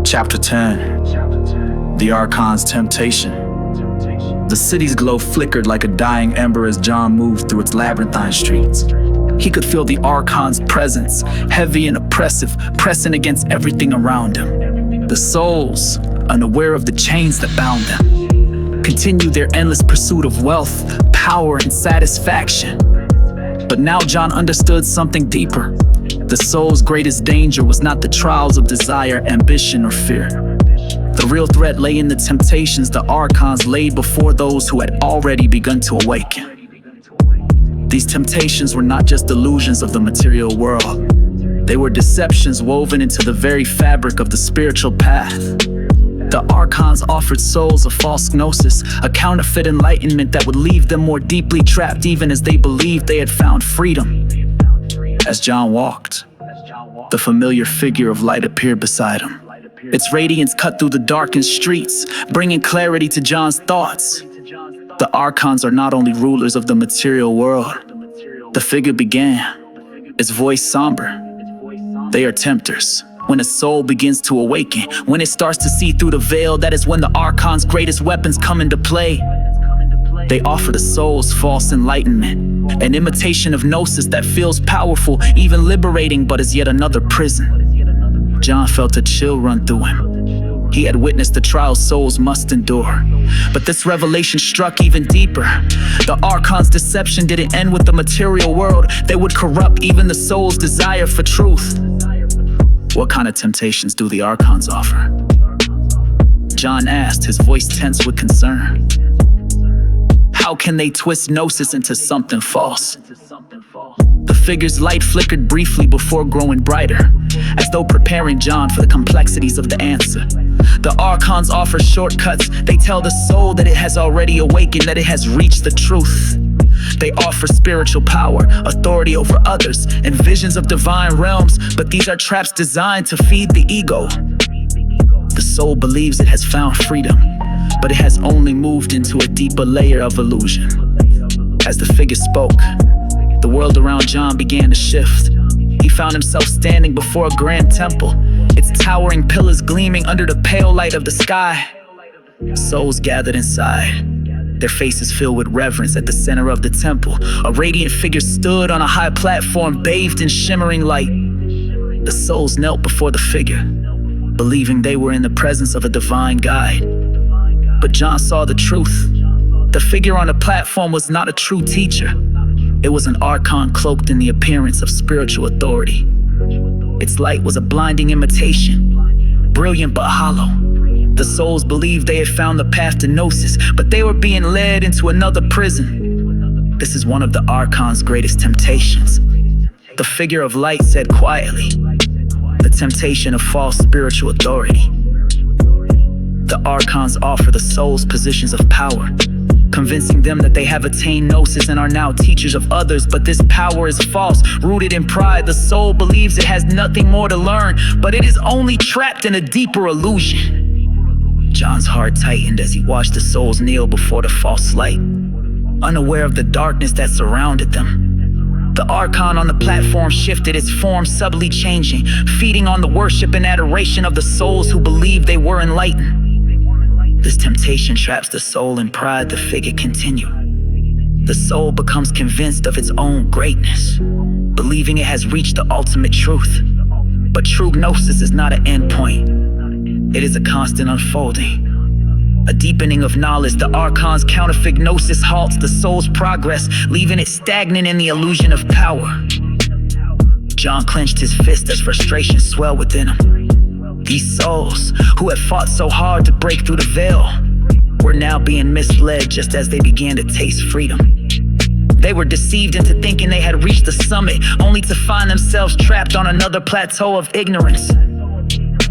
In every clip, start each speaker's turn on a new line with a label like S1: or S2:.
S1: Chapter 10. The Archons' Temptation. The city's glow flickered like a dying ember as John moved through its labyrinthine streets. He could feel the Archons' presence, heavy and oppressive, pressing against everything around him. The souls, unaware of the chains that bound them, continued their endless pursuit of wealth, power, and satisfaction. But now John understood something deeper. The soul's greatest danger was not the trials of desire, ambition, or fear. The real threat lay in the temptations the Archons laid before those who had already begun to awaken. These temptations were not just illusions of the material world. They were deceptions woven into the very fabric of the spiritual path. The Archons offered souls a false gnosis, a counterfeit enlightenment that would leave them more deeply trapped even as they believed they had found freedom. As John walked, the familiar figure of light appeared beside him. Its radiance cut through the darkened streets, bringing clarity to John's thoughts. The Archons are not only rulers of the material world. The figure began, its voice somber. They are tempters. When a soul begins to awaken, when it starts to see through the veil, that is when the Archons' greatest weapons come into play. They offer the soul's false enlightenment, an imitation of Gnosis that feels powerful, even liberating, but is yet another prison. John felt a chill run through him. He had witnessed the trials souls must endure. But this revelation struck even deeper. The Archons' deception didn't end with the material world. They would corrupt even the soul's desire for truth. What kind of temptations do the Archons offer? John asked, his voice tense with concern. How can they twist Gnosis into something false? The figure's light flickered briefly before growing brighter, as though preparing John for the complexities of the answer. The Archons offer shortcuts. They tell the soul that it has already awakened, that it has reached the truth. They offer spiritual power, authority over others, and visions of divine realms, but these are traps designed to feed the ego. The soul believes it has found freedom, but it has only moved into a deeper layer of illusion. As the figure spoke, the world around John began to shift. He found himself standing before a grand temple, its towering pillars gleaming under the pale light of the sky. Souls gathered inside, their faces filled with reverence. At the center of the temple, a radiant figure stood on a high platform bathed in shimmering light. The souls knelt before the figure, believing they were in the presence of a divine guide. But John saw the truth. The figure on the platform was not a true teacher. It was an Archon cloaked in the appearance of spiritual authority. Its light was a blinding imitation, brilliant but hollow. The souls believed they had found the path to Gnosis, but they were being led into another prison. This is one of the Archon's greatest temptations. The figure of light said quietly, the temptation of false spiritual authority. The Archons offer the souls positions of power, convincing them that they have attained Gnosis and are now teachers of others. But this power is false, rooted in pride. The soul believes it has nothing more to learn, but it is only trapped in a deeper illusion. John's heart tightened as he watched the souls kneel before the false light, unaware of the darkness that surrounded them. The Archon on the platform shifted, its form subtly changing, feeding on the worship and adoration of the souls who believed they were enlightened. This temptation traps the soul in pride, the figure continued. The soul becomes convinced of its own greatness, believing it has reached the ultimate truth. But true Gnosis is not an endpoint. It is a constant unfolding, a deepening of knowledge. The Archon's counterfeit Gnosis halts the soul's progress, leaving it stagnant in the illusion of power. John clenched his fist as frustration swelled within him. These souls, who had fought so hard to break through the veil, were now being misled just as they began to taste freedom. They were deceived into thinking they had reached the summit, only to find themselves trapped on another plateau of ignorance.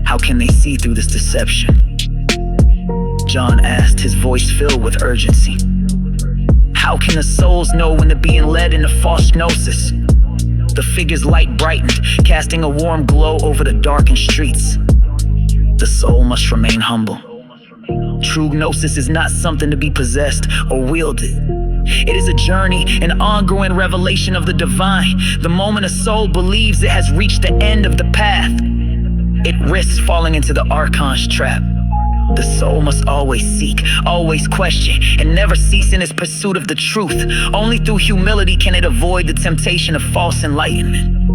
S1: How can they see through this deception? John asked, his voice filled with urgency. How can the souls know when they're being led into false Gnosis? The figure's light brightened, casting a warm glow over the darkened streets. The soul must remain humble. True Gnosis is not something to be possessed or wielded. It is a journey, an ongoing revelation of the divine. The moment a soul believes it has reached the end of the path,
S2: it risks falling into the Archons' trap. The soul must always seek, always question, and never cease in its pursuit of the truth. Only through humility can it avoid the temptation of false enlightenment.